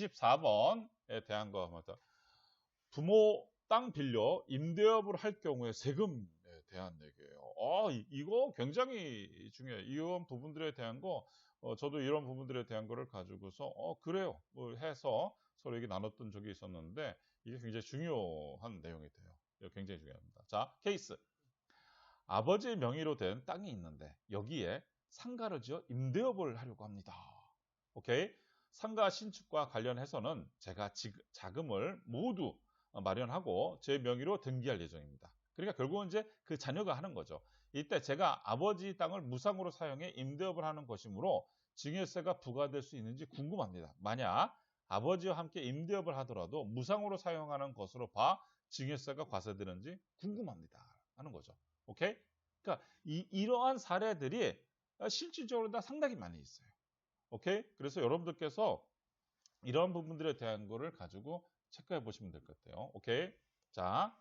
24번에 대한 거 합니다. 부모 땅 빌려 임대업을 할 경우에 세금에 대한 얘기예요. 이거 굉장히 중요해요. 이런 부분들에 대한 거, 저도 이런 부분들에 대한 거를 가지고서, 그래요. 뭐 해서 서로 얘기 나눴던 적이 있었는데, 이게 굉장히 중요한 내용이 돼요. 이거 굉장히 중요합니다. 자, 케이스. 아버지의 명의로 된 땅이 있는데, 여기에 상가를 지어 임대업을 하려고 합니다. 오케이? 상가 신축과 관련해서는 제가 자금을 모두 마련하고 제 명의로 등기할 예정입니다. 그러니까 결국은 이제 그 자녀가 하는 거죠. 이때 제가 아버지 땅을 무상으로 사용해 임대업을 하는 것이므로 증여세가 부과될 수 있는지 궁금합니다. 만약 아버지와 함께 임대업을 하더라도 무상으로 사용하는 것으로 봐 증여세가 과세되는지 궁금합니다. 하는 거죠. 오케이? 그러니까 이러한 사례들이 실질적으로 다 상당히 많이 있어요. 오케이? 그래서 여러분들께서 이런 부분들에 대한 거를 가지고 체크해 보시면 될 것 같아요. 오케이? 자,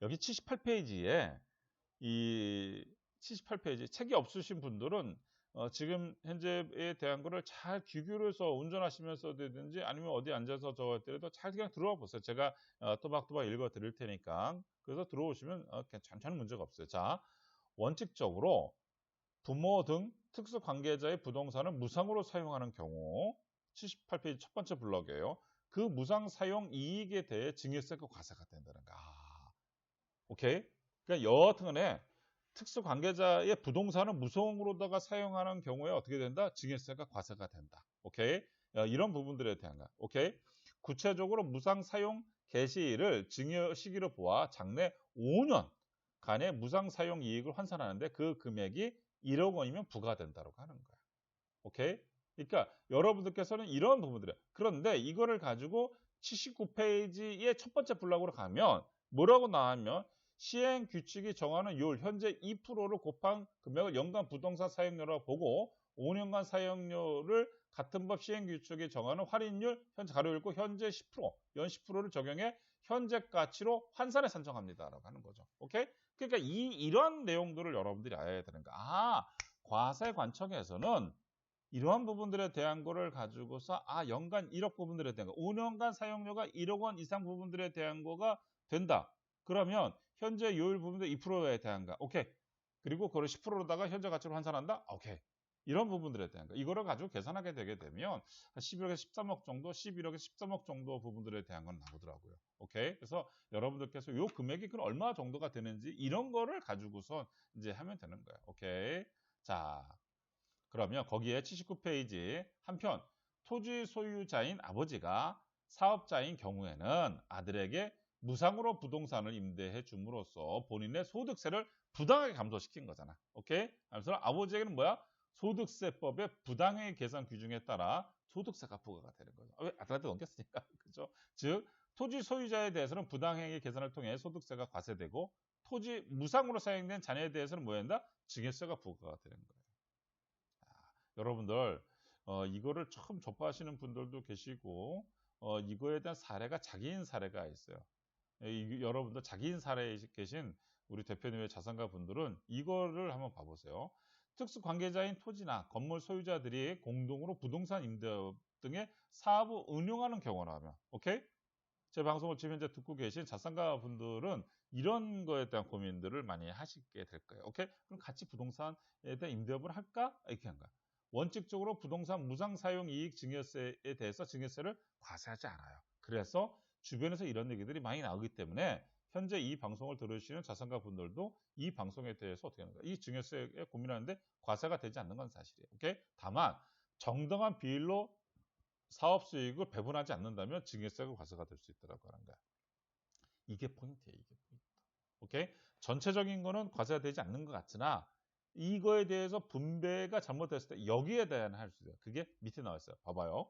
여기 78페이지에 이 78페이지 책이 없으신 분들은 지금 현재에 대한 거를 잘 귀 기울여서 운전하시면서든지 아니면 어디 앉아서 저할 때라도 잘 그냥 들어와 보세요. 제가 또박또박 읽어 드릴 테니까. 그래서 들어오시면 괜찮은 문제가 없어요. 자, 원칙적으로 부모 등 특수 관계자의 부동산을 무상으로 사용하는 경우 78페이지 첫 번째 블럭이에요. 그 무상 사용 이익에 대해 증여세가 과세가 된다는 거. 오케이? 그러니까 여하튼간에 특수 관계자의 부동산을 무상으로다가 사용하는 경우에 어떻게 된다? 증여세가 과세가 된다. 오케이? 이런 부분들에 대한 거. 오케이? 구체적으로 무상 사용 개시일을 증여 시기로 보아 장래 5년 간의 무상 사용 이익을 환산하는데 그 금액이 1억 원이면 부과된다고 하는 거야. 오케이? 그러니까 여러분들께서는 이런 부분들이에요. 그런데 이거를 가지고 79페이지의 첫 번째 블록으로 가면 뭐라고 나오면 시행 규칙이 정하는 요율 현재 2%를 곱한 금액을 연간 부동산 사용료라고 보고 5년간 사용료를 같은 법 시행 규칙이 정하는 할인율 현재 가로 읽고 현재 10%, 연 10%를 적용해 현재 가치로 환산해 산정합니다라고 하는 거죠. 오케이? 그러니까 이런 내용들을 여러분들이 알아야 되는 거야. 과세 관청에서는 이러한 부분들에 대한 거를 가지고서 연간 1억 부분들에 대한 거 5년간 사용료가 1억 원 이상 부분들에 대한 거가 된다. 그러면 현재 요율 부분들 2%에 대한 거. 오케이. 그리고 그걸 10%로다가 현재 가치로 환산한다. 오케이. 이런 부분들에 대한 거. 이거를 가지고 계산하게 되게 되면 11억에서 13억 정도, 11억에서 13억 정도 부분들에 대한 건 나오더라고요. 오케이. 그래서 여러분들께서 요 금액이 그럼 얼마 정도가 되는지 이런 거를 가지고서 이제 하면 되는 거예요. 오케이. 자, 그러면 거기에 79페이지 한편 토지 소유자인 아버지가 사업자인 경우에는 아들에게 무상으로 부동산을 임대해 줌으로써 본인의 소득세를 부당하게 감소시킨 거잖아. 오케이? 그래서 아버지에게는 뭐야? 소득세법의 부당하게 계산 규정에 따라 소득세가 부과가 되는 거죠. 왜? 아들한테 넘겼으니까. 그죠? 즉, 토지 소유자에 대해서는 부당행위 계산을 통해 소득세가 과세되고 토지 무상으로 사용된 자녀에 대해서는 뭐야 한다? 증여세가 부과가 되는 거예요. 여러분들 이거를 처음 접하시는 분들도 계시고 이거에 대한 사례가 자기인 사례가 있어요. 여러분들 자기인 사례에 계신 우리 대표님의 자산가 분들은 이거를 한번 봐보세요. 특수 관계자인 토지나 건물 소유자들이 공동으로 부동산 임대업 등의 사업을 운영하는 경우라면, 오케이? 제 방송을 지금 현재 듣고 계신 자산가 분들은 이런 거에 대한 고민들을 많이 하시게 될 거예요. 오케이? 그럼 같이 부동산에 대한 임대업을 할까? 이렇게 한 거야. 원칙적으로 부동산 무상 사용 이익 증여세에 대해서 증여세를 과세하지 않아요. 그래서 주변에서 이런 얘기들이 많이 나오기 때문에 현재 이 방송을 들으시는 자산가 분들도 이 방송에 대해서 어떻게 하는 거야? 이 증여세에 고민하는데 과세가 되지 않는 건 사실이에요. 오케이? 다만 정당한 비율로 사업 수익을 배분하지 않는다면 증여세가 과세가 될 수 있다고 하는 거야. 이게 포인트예요. 이게 포인트. 오케이? 전체적인 거는 과세가 되지 않는 것 같으나 이거에 대해서 분배가 잘못됐을 때 여기에 대한 할 수 있어요. 그게 밑에 나와 있어요. 봐봐요.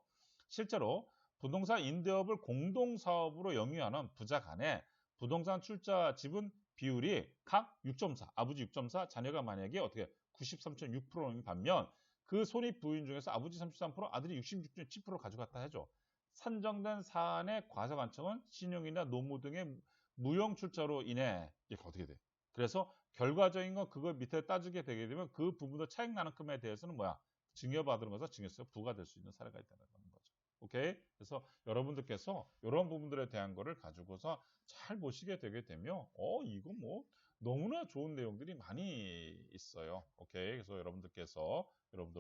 실제로 부동산 임대업을 공동사업으로 영위하는 부자 간에 부동산 출자 지분 비율이 각 6.4, 아버지 6.4, 자녀가 만약에 어떻게 93.6%인 반면 그 손익 부인 중에서 아버지 33%, 아들이 66.7% 가져갔다 해줘. 산정된 사안의 과세관청은 신용이나 노무 등의 무용 출자로 인해 이게 어떻게 돼? 그래서 결과적인 건 그걸 밑에 따지게 되게 되면 그 부분도 차익 나는 금에 대해서는 뭐야? 증여받은 것에서 증여세가 부과될 수 있는 사례가 있다는 거죠. 오케이? 그래서 여러분들께서 이런 부분들에 대한 거를 가지고서 잘 보시게 되게 되면 이거 뭐 너무나 좋은 내용들이 많이 있어요. 오케이? 그래서 여러분들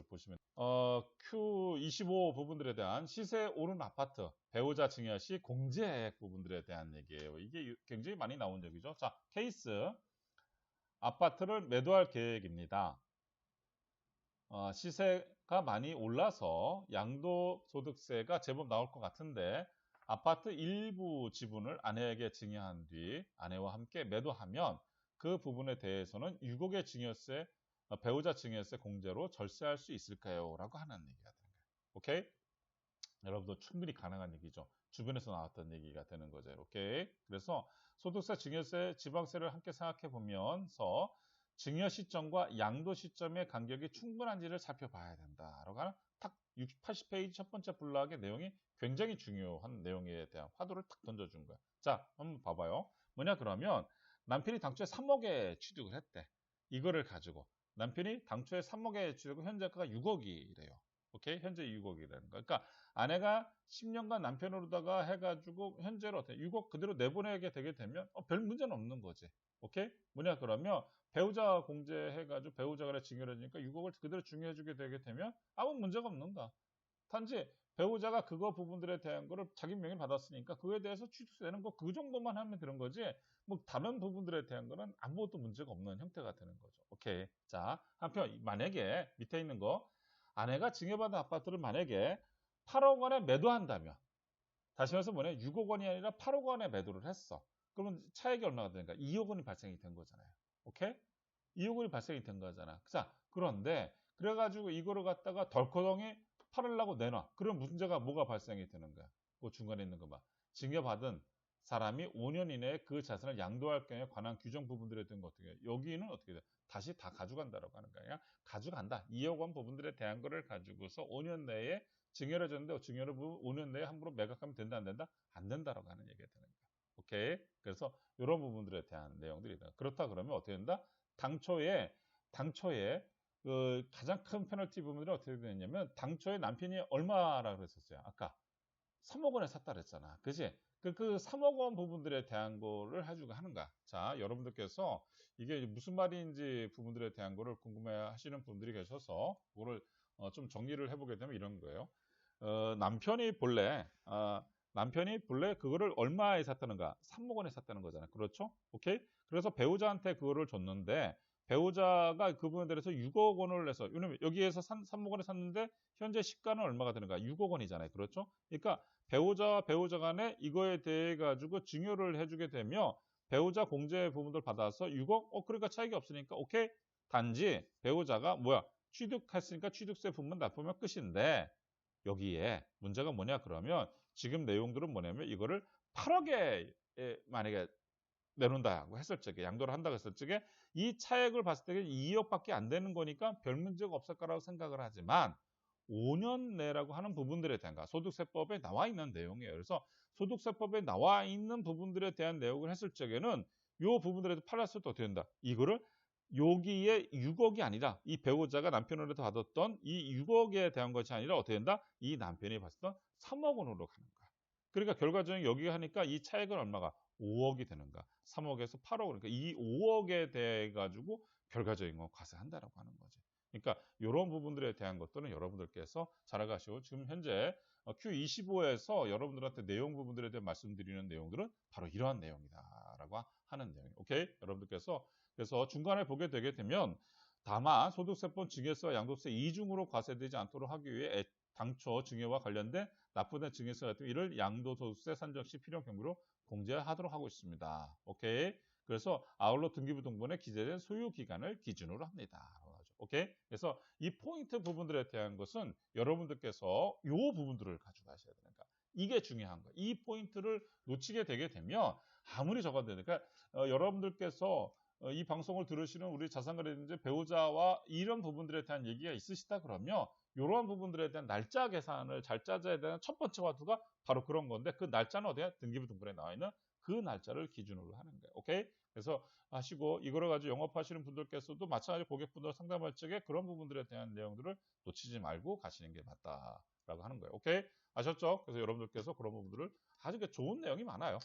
보시면 Q25 부분들에 대한 시세 오른 아파트, 배우자 증여 시 공제액 부분들에 대한 얘기예요. 이게 굉장히 많이 나온 얘기죠. 자, 케이스. 아파트를 매도할 계획입니다. 시세가 많이 올라서 양도소득세가 제법 나올 것 같은데 아파트 일부 지분을 아내에게 증여한 뒤 아내와 함께 매도하면 그 부분에 대해서는 6억의 증여세, 배우자 증여세 공제로 절세할 수 있을까요? 라고 하는 얘기가 되는 거예요. 오케이? 여러분도 충분히 가능한 얘기죠. 주변에서 나왔던 얘기가 되는 거죠. 오케이? 그래서 소득세, 증여세, 지방세를 함께 생각해 보면서 증여 시점과 양도 시점의 간격이 충분한지를 살펴봐야 된다라고 하는 딱 80페이지 첫 번째 블록의 내용이 굉장히 중요한 내용에 대한 화두를 탁 던져준 거야. 자, 한번 봐봐요. 뭐냐 그러면 남편이 당초에 3억에 취득을 했대. 이거를 가지고 남편이 당초에 3억에 취득하고 현재가가 6억이래요. 오케이? 현재 6억이라는 거. 그러니까 아내가 10년간 남편으로다가 해가지고 현재로 6억 그대로 내보내게 되게 되면 별 문제는 없는 거지. 오케이? 뭐냐 그러면 배우자 공제해가지고 배우자 간에 증여해주니까 6억을 그대로 증여해주게 되게 되면 아무 문제가 없는다. 단지 배우자가 그거 부분들에 대한 거를 자기 명의를 받았으니까 그거에 대해서 취득세 내는 거 그 정도만 하면 되는 거지 뭐 다른 부분들에 대한 거는 아무것도 문제가 없는 형태가 되는 거죠. 오케이. 자, 한편 만약에 밑에 있는 거 아내가 증여받은 아파트를 만약에 8억 원에 매도한다면 다시 말해서 뭐냐 6억 원이 아니라 8억 원에 매도를 했어. 그러면 차액이 얼마가 되니까 2억 원이 발생이 된 거잖아요. 오케이? 2억 원이 발생이 된 거잖아. 자, 그런데 그래가지고 이거를 갖다가 덜커덩이 팔으려고 내놔. 그럼 문제가 뭐가 발생이 되는 거야? 그 중간에 있는 거 봐. 증여받은 사람이 5년 이내에 그 자산을 양도할 경우에 관한 규정 부분들에 대한 거 어떻게 해? 여기는 어떻게 돼? 다시 다 가져간다라고 하는 거야. 가져간다. 2억 원 부분들에 대한 거를 가지고서 5년 내에 증여를 해줬는데 증여를 5년 내에 함부로 매각하면 된다 안 된다? 안 된다라고 하는 얘기가 되는 거야. 오케이? 그래서 이런 부분들에 대한 내용들이 다. 그렇다 그러면 어떻게 된다? 당초에 그 가장 큰 페널티 부분들이 어떻게 되냐면 당초에 남편이 얼마라 그랬었어요? 아까 3억 원에 샀다 그랬잖아. 그지? 그 3억 원 부분들에 대한 거를 해주고 하는 거야. 자, 여러분들께서 이게 무슨 말인지 부분들에 대한 거를 궁금해 하시는 분들이 계셔서 그거를 좀 정리를 해보게 되면 이런 거예요. 남편이 본래 그거를 얼마에 샀다는가? 3억 원에 샀다는 거잖아요. 그렇죠? 오케이? 그래서 배우자한테 그거를 줬는데 배우자가 그 부분에 대해서 6억 원을 내서 왜냐면 여기에서 3억 원에 샀는데 현재 시가는 얼마가 되는가? 6억 원이잖아요. 그렇죠? 그러니까 배우자 간에 이거에 대해 가지고 증여를 해주게 되면 배우자 공제 부분들 받아서 6억? 그러니까 차익이 없으니까 오케이. 단지 배우자가 취득했으니까 취득세 부분 납부하면 끝인데 여기에 문제가 뭐냐 그러면 지금 내용들은 뭐냐면 이거를 8억에 만약에 내놓는다고 했을 적에 양도를 한다고 했을 적에 이 차액을 봤을 때 2억밖에 안 되는 거니까 별 문제가 없을 거라고 생각을 하지만 5년 내라고 하는 부분들에 대한 소득세법에 나와 있는 내용이에요. 그래서 소득세법에 나와 있는 부분들에 대한 내용을 했을 적에는 이 부분들에도 팔았을 때 어떻게 된다? 이거를 여기에 6억이 아니라 이 배우자가 남편으로부터 받았던 이 6억에 대한 것이 아니라 어떻게 된다? 이 남편이 받았던 3억 원으로 가는 거야. 그러니까 결과적으로 여기 하니까 이 차액은 얼마가? 5억이 되는 거야. 3억에서 8억. 그러니까 이 5억에 대해 가지고 결과적인 건 과세한다라고 하는 거지. 그러니까 이런 부분들에 대한 것들은 여러분들께서 잘 알아가시고 지금 현재 Q25에서 여러분들한테 내용 부분들에 대해 말씀드리는 내용들은 바로 이러한 내용이다라고 하는 내용이에요. 오케이? 여러분들께서 그래서 중간에 보게 되게 되면 다만 소득세법 증여세와 양도세 이중으로 과세되지 않도록 하기 위해 당초 증여와 관련된 납부된 증여세 같은 이를 양도소득세 산정 시 필요한 경우로 공제하도록 하고 있습니다. 오케이? 그래서 아울러 등기부등본에 기재된 소유 기간을 기준으로 합니다. 오케이? 그래서 이 포인트 부분들에 대한 것은 여러분들께서 이 부분들을 가져가셔야 되니까 이게 중요한 거예요. 이 포인트를 놓치게 되게 되면 아무리 적어도 되니까 여러분들께서 이 방송을 들으시는 우리 자산가리인지 배우자와 이런 부분들에 대한 얘기가 있으시다 그러면 이러한 부분들에 대한 날짜 계산을 잘 짜줘야 되는 첫 번째 화두가 바로 그런 건데 그 날짜는 어디야? 등기부등본에 나와 있는 그 날짜를 기준으로 하는 거예요. 오케이? 그래서 하시고 이거를 가지고 영업하시는 분들께서도 마찬가지로 고객분들 상담할 적에 그런 부분들에 대한 내용들을 놓치지 말고 가시는 게 맞다. 라고 하는 거예요. 오케이? 아셨죠? 그래서 여러분들께서 그런 부분들을 아주 좋은 내용이 많아요.